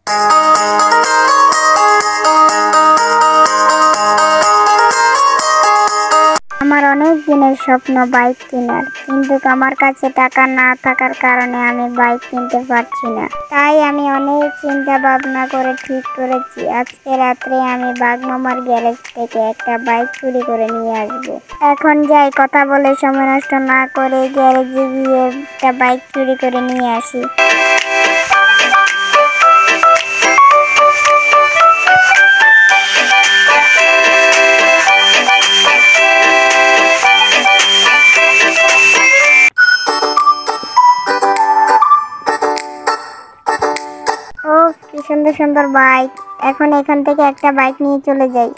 আমার অনেক দিনের স্বপ্ন বাইক কেনার, কিন্তু আমার কাছে টাকা না থাকার কারণে আমি বাইক কিনতে পারছি না। তাই আমি অনেক চিন্তা ভাবনা করে ঠিক করেছি আজকে রাত্রে আমি বাঘমামার গ্যারেজ থেকে একটা বাইক চুরি করে নিয়ে আসবো। এখন যাই, কথা বলে সময় নষ্ট না করে গ্যারেজে গিয়ে একটা বাইক চুরি করে নিয়ে আসি। ও কি সুন্দর সুন্দর বাইক! এখন এখান থেকে একটা বাইক নিয়ে চলে যাই।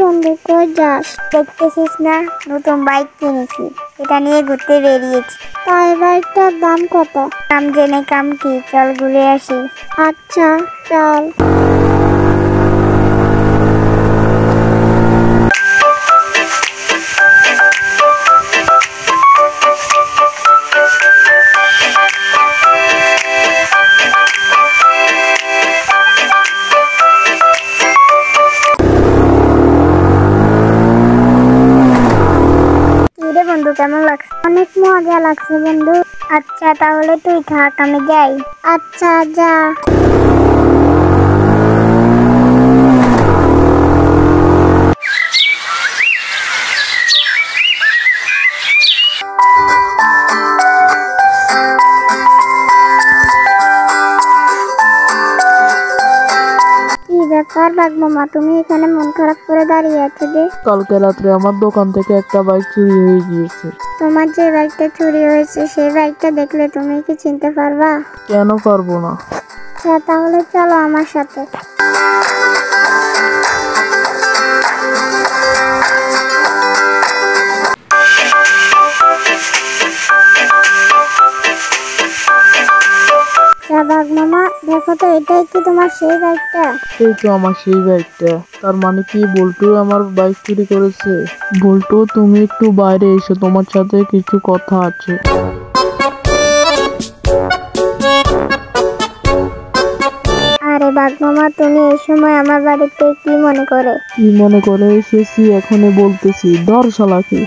বন্ধু কই যাস? দেখতেছিস না নতুন বাইক কিনেছি, এটা নিয়ে ঘুরতে বেরিয়েছি। তাই বাইকটার দাম কত? দাম জেনে কাম কি, চল ঘুরে আসি। আচ্ছা চল। বন্ধু কেমন লাগছে? অনেক মজা লাগছে বন্ধু। আচ্ছা তাহলে তুই থাক, আমি যাই। আচ্ছা যা। ব্যাপার বাঘমামা, তুমি এখানে মন খারাপ করে দাঁড়িয়ে আছো যে? কালকে রাত্রে আমার দোকান থেকে একটা বাইক চুরি হয়ে গিয়েছে। তোমার যে বাইকটা চুরি হয়েছে সেই বাইকটা দেখলে তুমি কি চিনতে পারবা? কেন পারবো না? আচ্ছা তাহলে চলো আমার সাথে। বাঘমামা দেখো তো, এটাই কি তোমার সেই বাইকটা? এই তো আমার সেই বাইকটা। তার মানে কি বল্টু আমার বাইক চুরি করেছে? বল্টু তুমি একটু বাইরে এসো, তোমার সাথে কিছু কথা আছে। আরে বাঘমামা, তুমি এই সময় আমার বাড়িতে কি মনে করে? কি মনে করে এসেছি এখনই বলতেছি, ধর শালাকে।